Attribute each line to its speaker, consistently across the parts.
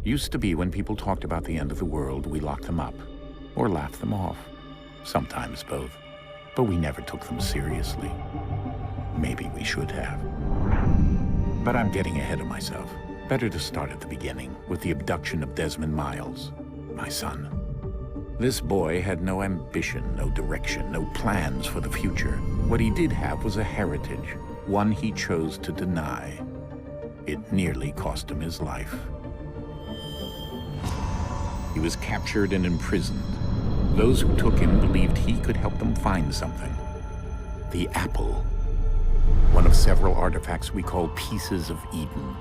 Speaker 1: Used to be when people talked about the end of the world, we locked them up, or laughed them off. Sometimes both. But we never took them seriously. Maybe we should have. But I'm getting ahead of myself. Better to start at the beginning, with the abduction of Desmond Miles, my son. This boy had no ambition, no direction, no plans for the future. What he did have was a heritage, one he chose to deny. It nearly cost him his life. He was captured and imprisoned. Those who took him believed he could help them find something. The apple. One of several artifacts we call pieces of Eden.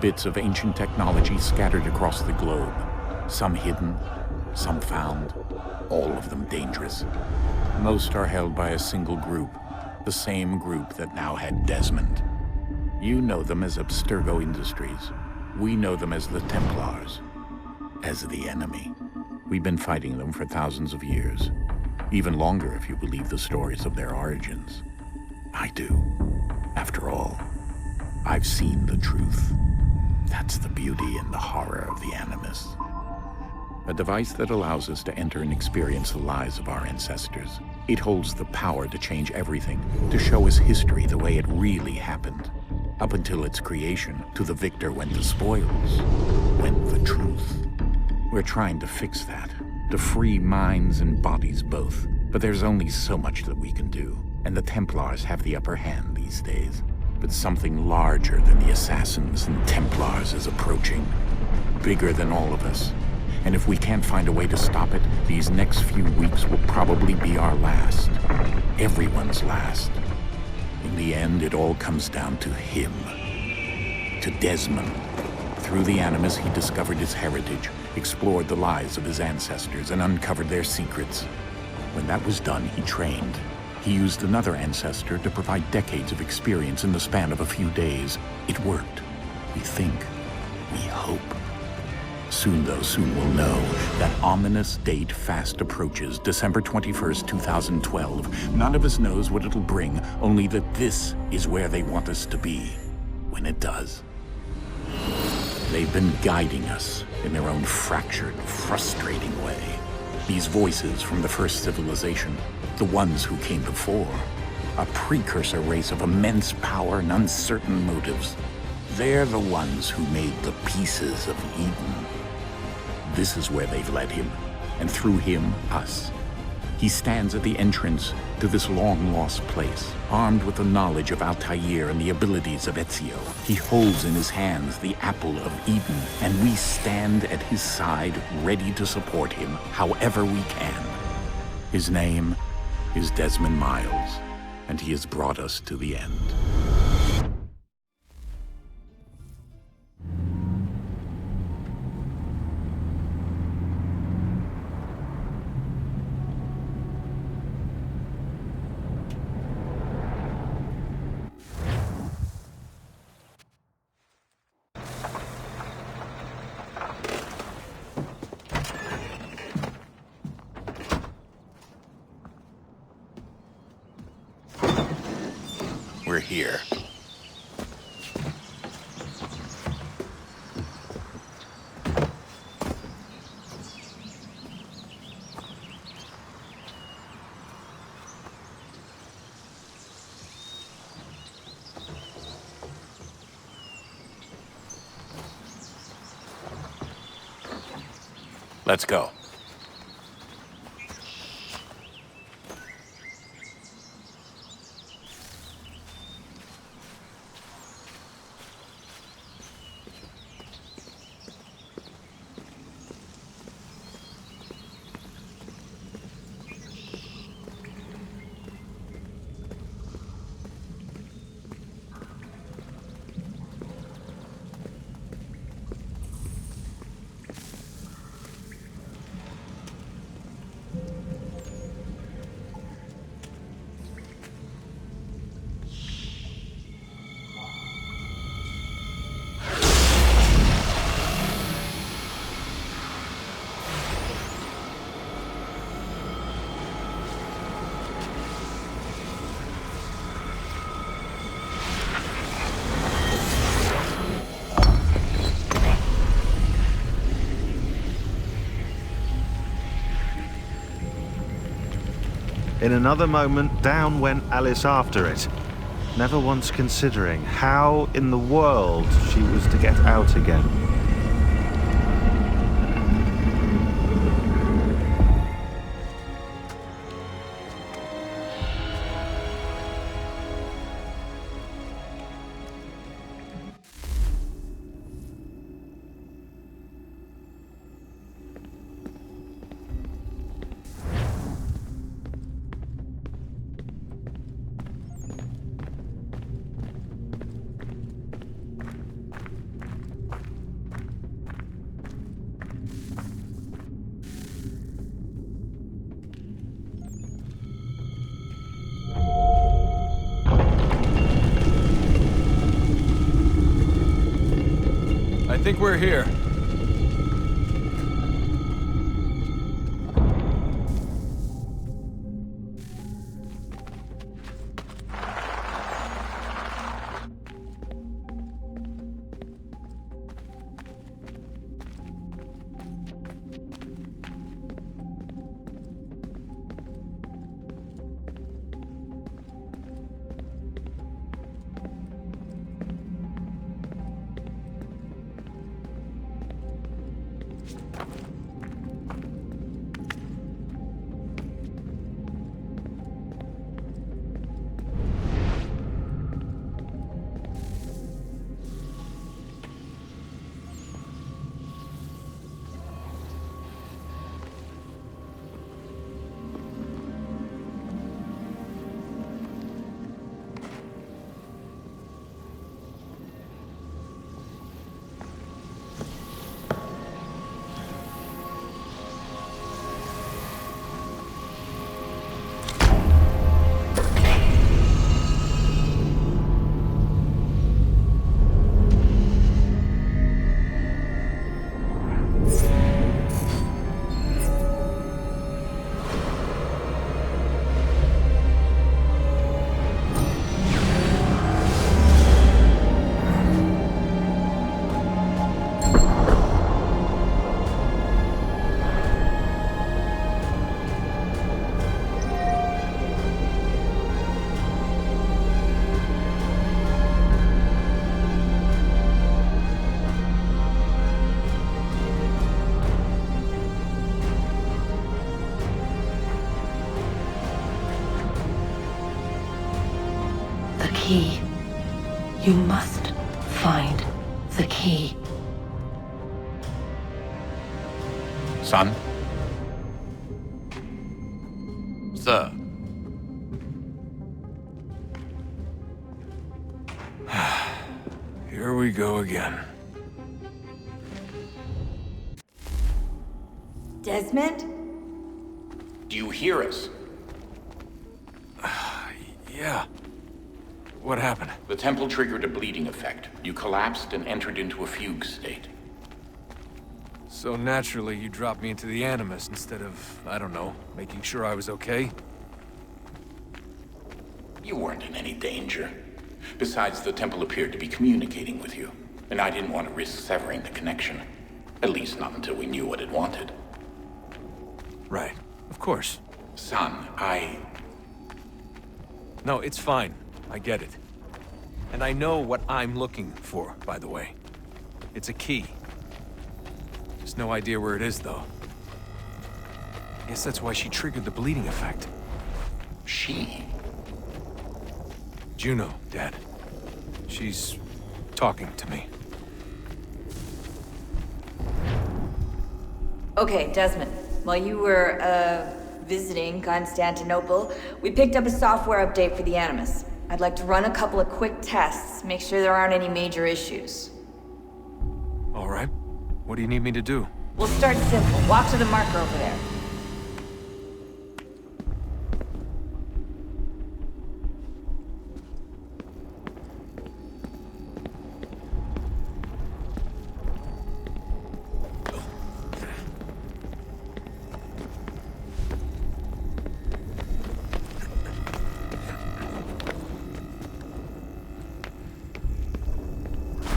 Speaker 1: Bits of ancient technology scattered across the globe. Some hidden, some found, all of them dangerous. Most are held by a single group, the same group that now had Desmond. You know them as Abstergo Industries. We know them as the Templars, as the enemy. We've been fighting them for thousands of years, even longer if you believe the stories of their origins. I do. After all, I've seen the truth. That's the beauty and the horror of the Animus. A device that allows us to enter and experience the lives of our ancestors. It holds the power to change everything, to show us history the way it really happened. Up until its creation, to the victor went the spoils, went the truth. We're trying to fix that, to free minds and bodies both. But there's only so much that we can do, and the Templars have the upper hand these days. But something larger than the Assassins and Templars is approaching, bigger than all of us. And if we can't find a way to stop it, these next few weeks will probably be our last. Everyone's last. In the end, it all comes down to him. To Desmond. Through the Animus, he discovered his heritage, explored the lives of his ancestors, and uncovered their secrets. When that was done, he trained. He used another ancestor to provide decades of experience in the span of a few days. It worked. We think. We hope. Soon, though, soon we'll know. That ominous date fast approaches, December 21st, 2012. None of us knows what it'll bring, only that this is where they want us to be, when it does. They've been guiding us in their own fractured, frustrating way. These voices from the first civilization, the ones who came before, a precursor race of immense power and uncertain motives. They're the ones who made the pieces of Eden. This is where they've led him, and through him, us. He stands at the entrance to this long-lost place, armed with the knowledge of Altair and the abilities of Ezio. He holds in his hands the apple of Eden, and we stand at his side, ready to support him however we can. His name is Desmond Miles, and he has brought us to the end. We're here. Let's go.
Speaker 2: In another moment, down went Alice after it, never once considering how in the world she was to get out again.
Speaker 3: I think we're here.
Speaker 4: Key. You must find the key.
Speaker 1: Son?
Speaker 3: Sir. Here we go again.
Speaker 5: Desmond?
Speaker 1: Do you hear us?
Speaker 3: Yeah. What happened?
Speaker 1: The temple triggered a bleeding effect. You collapsed and entered into a fugue state.
Speaker 3: So naturally, you dropped me into the Animus instead of, I don't know, making sure I was okay?
Speaker 1: You weren't in any danger. Besides, the temple appeared to be communicating with you, and I didn't want to risk severing the connection. At least not until we knew what it wanted.
Speaker 3: Right. Of course.
Speaker 1: Son,
Speaker 3: No, it's fine. I get it. And I know what I'm looking for, by the way. It's a key. Just no idea where it is, though. Guess that's why she triggered the bleeding effect.
Speaker 1: She?
Speaker 3: Juno, Dad. She's talking to me.
Speaker 5: Okay, Desmond. While you were, visiting Constantinople, we picked up a software update for the Animus. I'd like to run a couple of quick tests, make sure there aren't any major issues.
Speaker 3: All right. What do you need me to do?
Speaker 5: We'll start simple. Walk to the marker over there.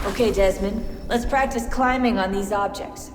Speaker 5: Okay, Desmond. Let's practice climbing on these objects.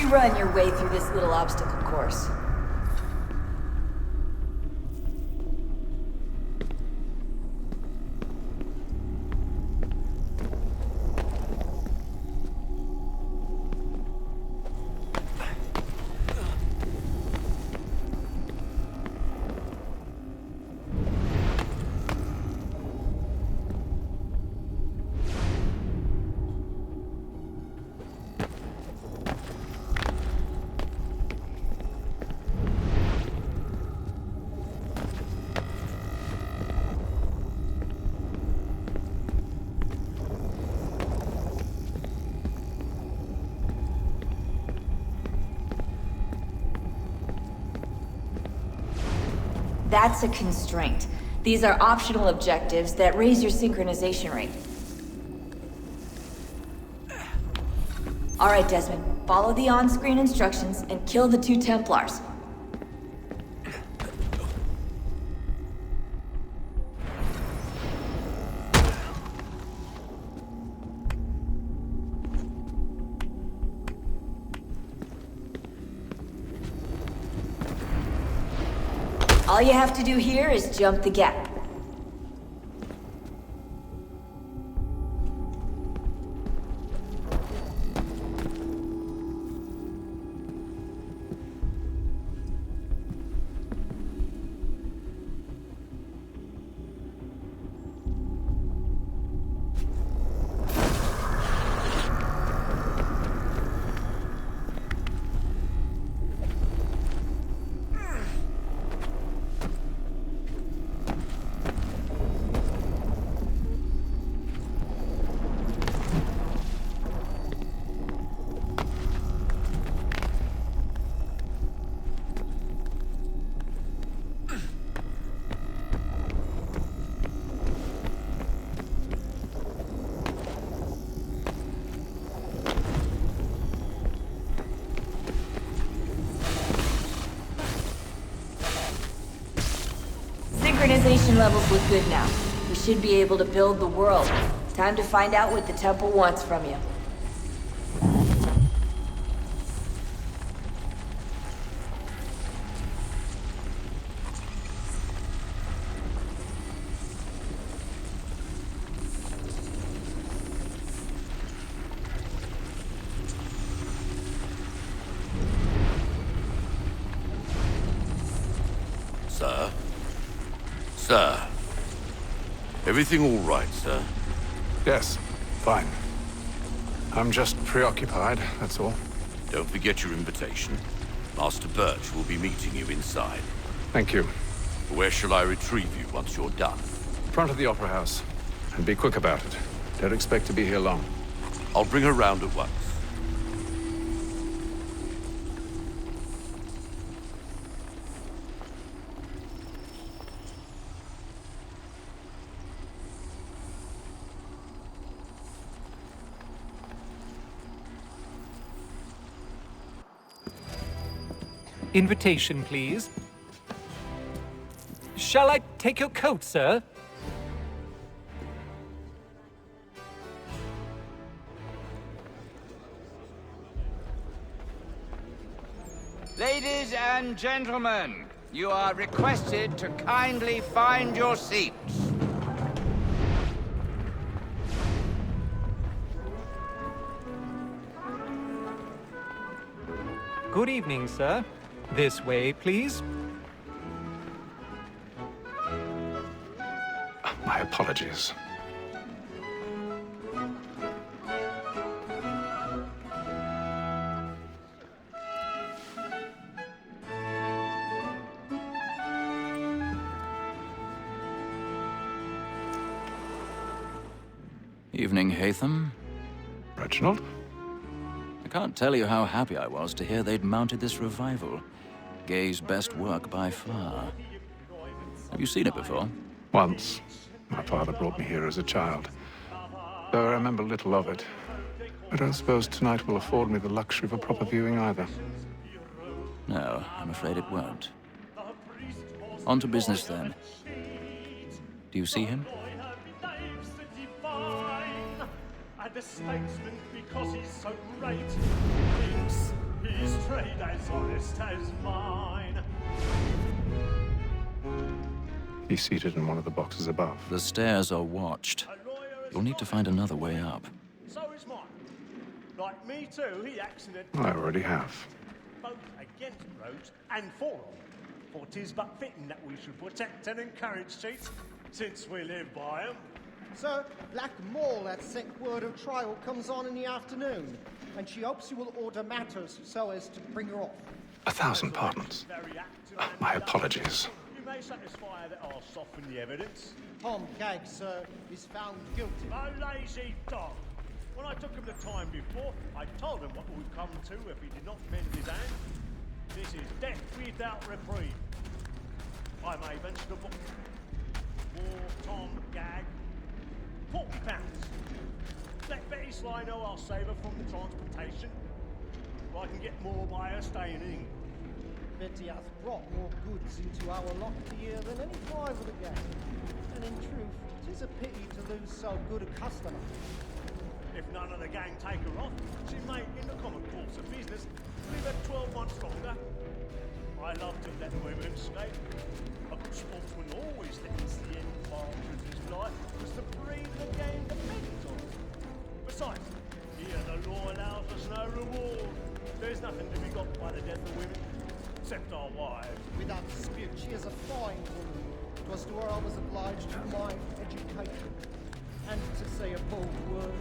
Speaker 5: free run your way through this little obstacle course. That's a constraint. These are optional objectives that raise your synchronization rate. Alright, Desmond. Follow the on-screen instructions and kill the 2 Templars. All you have to do here is jump the gap. Synchronization levels look good now. We should be able to build the world. Time to find out what the temple wants from you.
Speaker 6: Sir? Sir? Everything all right, sir?
Speaker 7: Yes, fine. I'm just preoccupied, that's all.
Speaker 6: Don't forget your invitation. Master Birch will be meeting you inside.
Speaker 7: Thank you.
Speaker 6: Where shall I retrieve you once you're done?
Speaker 7: Front of the Opera House. And be quick about it. Don't expect to be here long.
Speaker 6: I'll bring her round at once.
Speaker 8: Invitation, please. Shall I take your coat, sir?
Speaker 9: Ladies and gentlemen, you are requested to kindly find your seats.
Speaker 8: Good evening, sir. This way, please.
Speaker 7: My apologies.
Speaker 10: Evening, Hatham.
Speaker 7: Reginald?
Speaker 10: I can't tell you how happy I was to hear they'd mounted this revival. Gay's best work by far. Have you seen it before?
Speaker 7: Once. My father brought me here as a child. Though I remember little of it. I don't suppose tonight will afford me the luxury of a proper viewing either.
Speaker 10: No, I'm afraid it won't. On to business then. Do you see him?
Speaker 11: And the statesman, because he's so great, thinks he as honest as mine.
Speaker 7: He's seated in one of the boxes above.
Speaker 10: The stairs are watched. You'll need to find another way up.
Speaker 11: So is mine. Like me too, he accidentally...
Speaker 7: I already have.
Speaker 11: Both against roads and for them. For 'tis but fitting that we should protect and encourage cheats, since we live by them.
Speaker 12: Sir, Black Mall at set word of trial comes on in the afternoon, and she hopes you will order matters so as to bring her off.
Speaker 7: 1,000 pardons. My apologies.
Speaker 11: You may satisfy that I'll soften the evidence.
Speaker 12: Tom Gagg, sir, is found guilty.
Speaker 11: A lazy dog. When I took him the time before, I told him what would come to if he did not mend his hand. This is death without reprieve. I may venture the book. For Tom Gagg, £40. Let Betty Sly know I'll save her from the transportation. I can get more by her staying in.
Speaker 12: Betty hath brought more goods into our lot here than any private of the gang. And in truth, 'tis a pity to lose so good a customer.
Speaker 11: If none of the gang take her off, she may, in the common course of business, live her 12 months longer. I love to let women escape. A good sportsman always lets the end partridges fly, because the breed of the game depends on it. Besides, here the law allows us no reward. There's nothing to be got by the death of women, except our wives.
Speaker 12: Without dispute, she is a fine woman. 'Twas to her I was obliged to my education. And to say a bold word,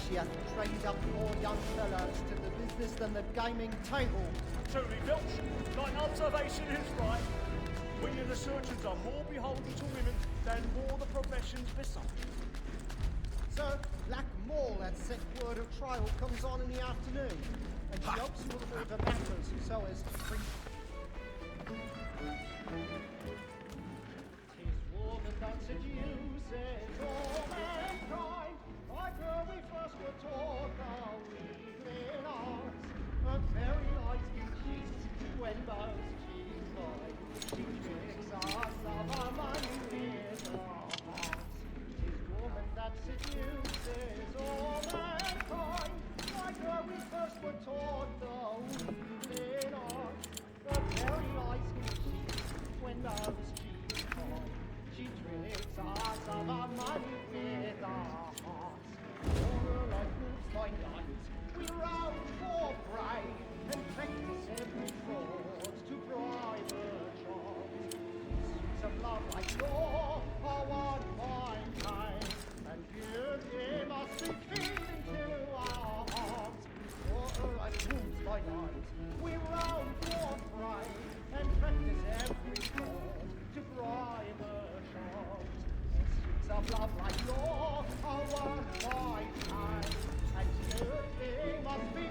Speaker 12: she hath trained up more young fellows to the business than the gaming table.
Speaker 11: Truly, Filch, like observation is right. We and the surgeons are more beholden to women than all the professions beside.
Speaker 12: Sir, Black Mall at set word of trial comes on in the afternoon, and she hopes you will order matters so as to bring... 'Tis woman that seduces all mankind, like her we first were taught our evening arts. Her very eyes can cheat when most she's mine. She tricks us of our money with her hearts. 'Tis woman that seduces all mankind, like her we first were taught the evening arts. Her very eyes can cheat when most she's mine. She tricks us of our money with her hearts. For her life moves by night, we round for prey, and practice every fraud to bribe her charms. Suits of love like law are one fine kind, and beauty must be feeding to our hearts. For her life moves by night, we round for prey, and practice every fraud to bribe her charms. Suits of love like law are one fine kind, and beauty must be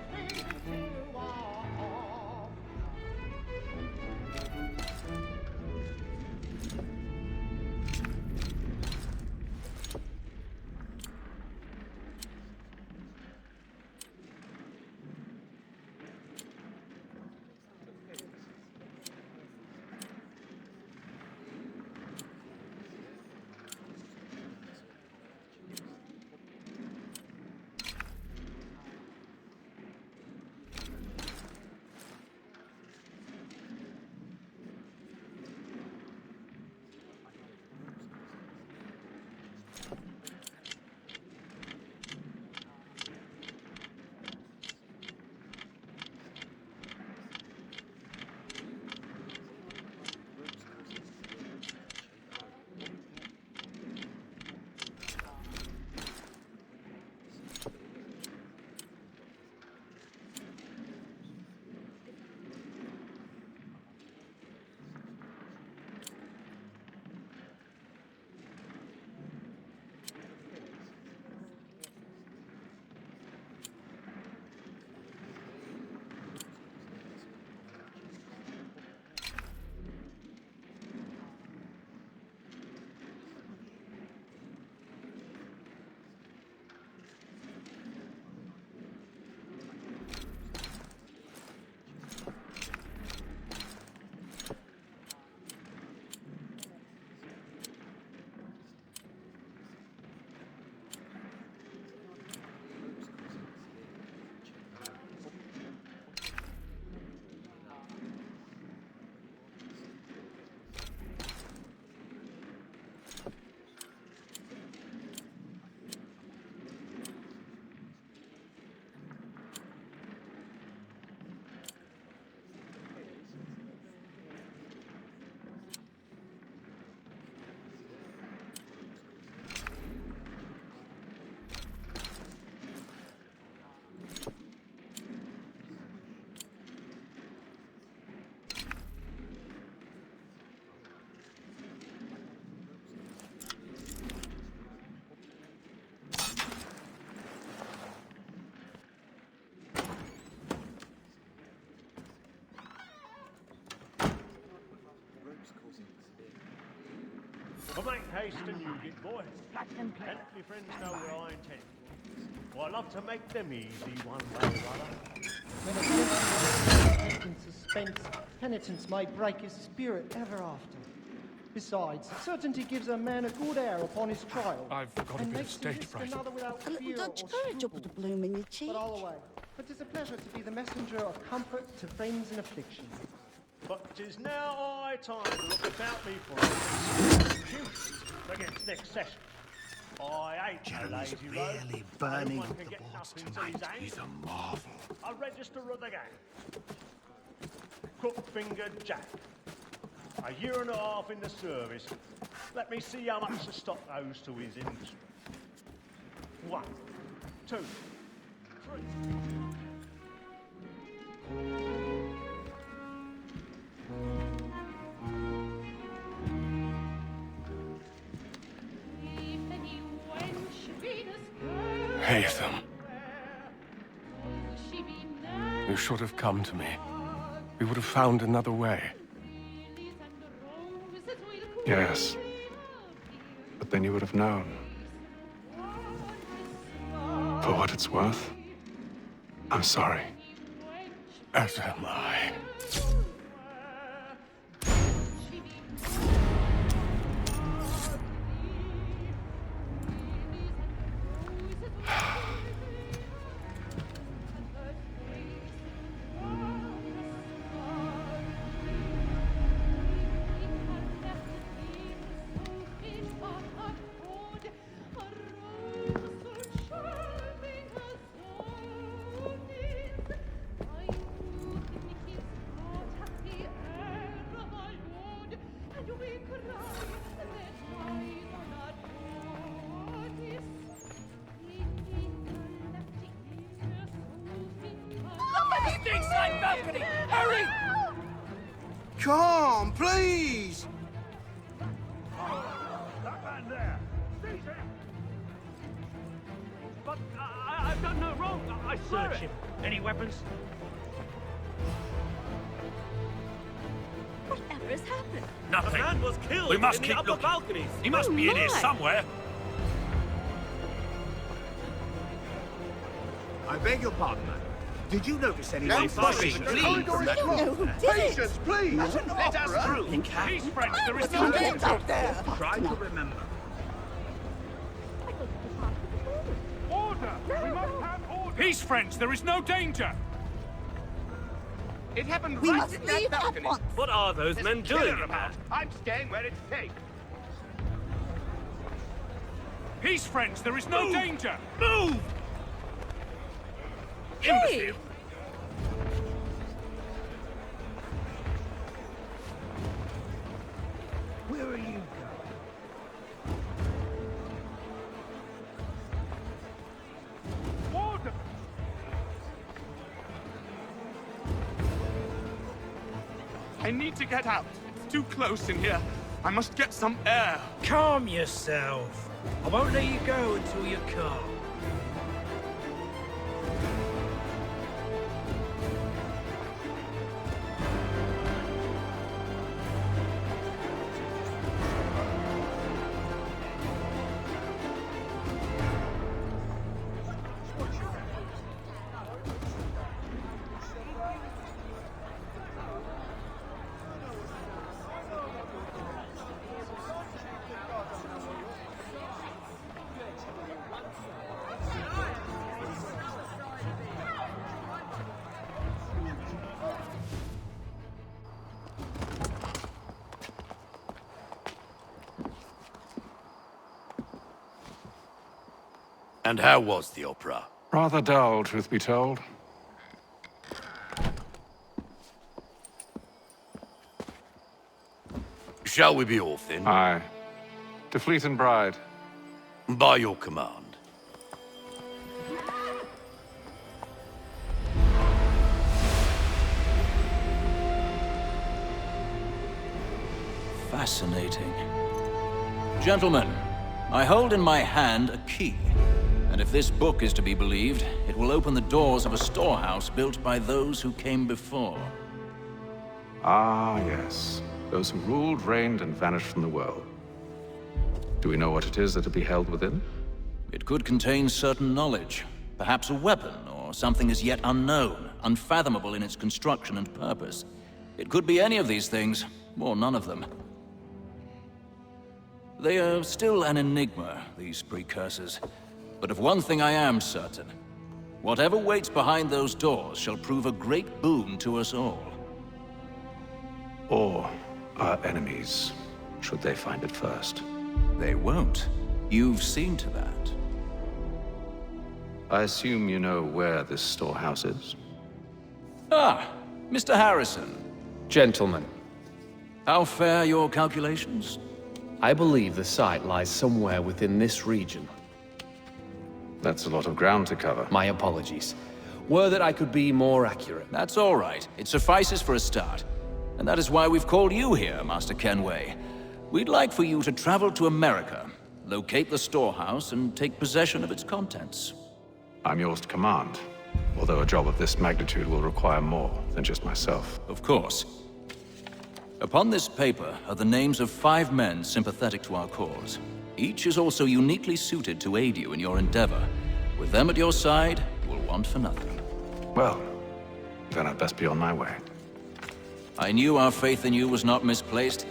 Speaker 11: Well, make haste and use it, boy. Plenty friends know where I intend. Well, I love to make them easy one way or other.
Speaker 12: When a gentleman is kept in suspense, penitence may break his spirit ever after. Besides, certainty gives a man a good air upon his trial.
Speaker 13: I've got a
Speaker 12: and
Speaker 13: bit of
Speaker 12: makes him
Speaker 13: stage
Speaker 12: risk
Speaker 13: fright.
Speaker 12: another without
Speaker 14: A little
Speaker 12: fear
Speaker 14: Dutch
Speaker 12: or
Speaker 14: courage up
Speaker 12: scruple.
Speaker 14: with a bloom in your cheek.
Speaker 12: But all away. But 'tis a pleasure to be the messenger of comfort to friends in affliction.
Speaker 11: But 'tis now high time to look about me for a excuse against next session. I hate a lazy road.
Speaker 2: burning
Speaker 11: Anyone
Speaker 2: with
Speaker 11: can
Speaker 2: the
Speaker 11: get
Speaker 2: boards
Speaker 11: nothing to
Speaker 2: tonight.
Speaker 11: his hand.
Speaker 2: He's a marvel.
Speaker 11: A register of the gang. Crook-fingered Jack. A year and a half in the service. Let me see how much the stock owes to his industry. 1, 2, 3.
Speaker 13: Haytham. You should have come to me. We would have found another way.
Speaker 7: Yes. But then you would have known. For what it's worth, I'm sorry.
Speaker 13: As am I.
Speaker 9: Hurry! Come, please!
Speaker 11: That man there! Seize him! But I've done no wrong. I search him. Any weapons?
Speaker 14: Whatever has happened?
Speaker 11: Nothing. The man was killed
Speaker 6: We must
Speaker 11: in
Speaker 6: keep
Speaker 11: the upper
Speaker 6: looking.
Speaker 11: balconies.
Speaker 6: He must be in here
Speaker 14: my.
Speaker 6: somewhere.
Speaker 9: I beg your pardon, madam. Did you notice any
Speaker 11: No
Speaker 9: fussing,
Speaker 11: fussing,
Speaker 9: please?
Speaker 14: You know who did it?
Speaker 9: Please! Let us through!
Speaker 11: Peace, friends. There is
Speaker 14: No,
Speaker 11: no
Speaker 14: get up there!
Speaker 9: Try to remember.
Speaker 11: order. We must have order.
Speaker 13: Peace, friends. There is no danger.
Speaker 9: It happened
Speaker 14: We
Speaker 9: right
Speaker 14: must
Speaker 9: in that
Speaker 14: leave at
Speaker 9: balcony.
Speaker 14: once.
Speaker 11: What are those
Speaker 9: This
Speaker 11: men
Speaker 9: killer
Speaker 11: doing?
Speaker 9: about. I'm staying where it's safe.
Speaker 13: Peace, friends. There is no danger.
Speaker 6: Move!
Speaker 14: Hey!
Speaker 9: Where are you going?
Speaker 11: Order.
Speaker 13: I need to get out. It's too close in here. I must get some air.
Speaker 15: Calm yourself. I won't let you go until you're calm.
Speaker 6: And how was the opera?
Speaker 7: Rather dull, truth be told.
Speaker 6: Shall we be off then?
Speaker 7: Aye. To Fleet and Bride.
Speaker 6: By your command.
Speaker 10: Fascinating. Gentlemen, I hold in my hand a key. And if this book is to be believed, it will open the doors of a storehouse built by those who came before.
Speaker 7: Ah, yes. Those who ruled, reigned, and vanished from the world. Do we know what it is that'll be held within?
Speaker 10: It could contain certain knowledge. Perhaps a weapon, or something as yet unknown, unfathomable in its construction and purpose. It could be any of these things, or none of them. They are still an enigma, these precursors. But of one thing I am certain. Whatever waits behind those doors shall prove a great boon to us all.
Speaker 7: Or our enemies, should they find it first.
Speaker 10: They won't. You've seen to that.
Speaker 7: I assume you know where this storehouse is?
Speaker 10: Ah, Mr. Harrison.
Speaker 16: Gentlemen,
Speaker 10: How fare your calculations?
Speaker 16: I believe the site lies somewhere within this region.
Speaker 7: That's a lot of ground to cover.
Speaker 16: My apologies. Were that I could be more accurate.
Speaker 10: That's all right. It suffices for a start. And that is why we've called you here, Master Kenway. We'd like for you to travel to America, locate the storehouse, and take possession of its contents.
Speaker 7: I'm yours to command, although a job of this magnitude will require more than just myself.
Speaker 10: Of course. Upon this paper are the names of 5 men sympathetic to our cause. Each is also uniquely suited to aid you in your endeavor. With them at your side, you will want for nothing.
Speaker 7: Well, then I'd best be on my way.
Speaker 10: I knew our faith in you was not misplaced.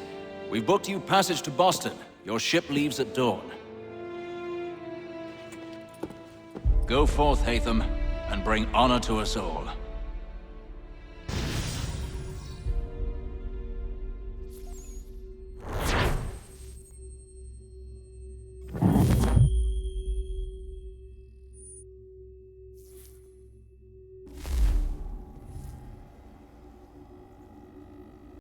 Speaker 10: We've booked you passage to Boston. Your ship leaves at dawn. Go forth, Hatham, and bring honor to us all.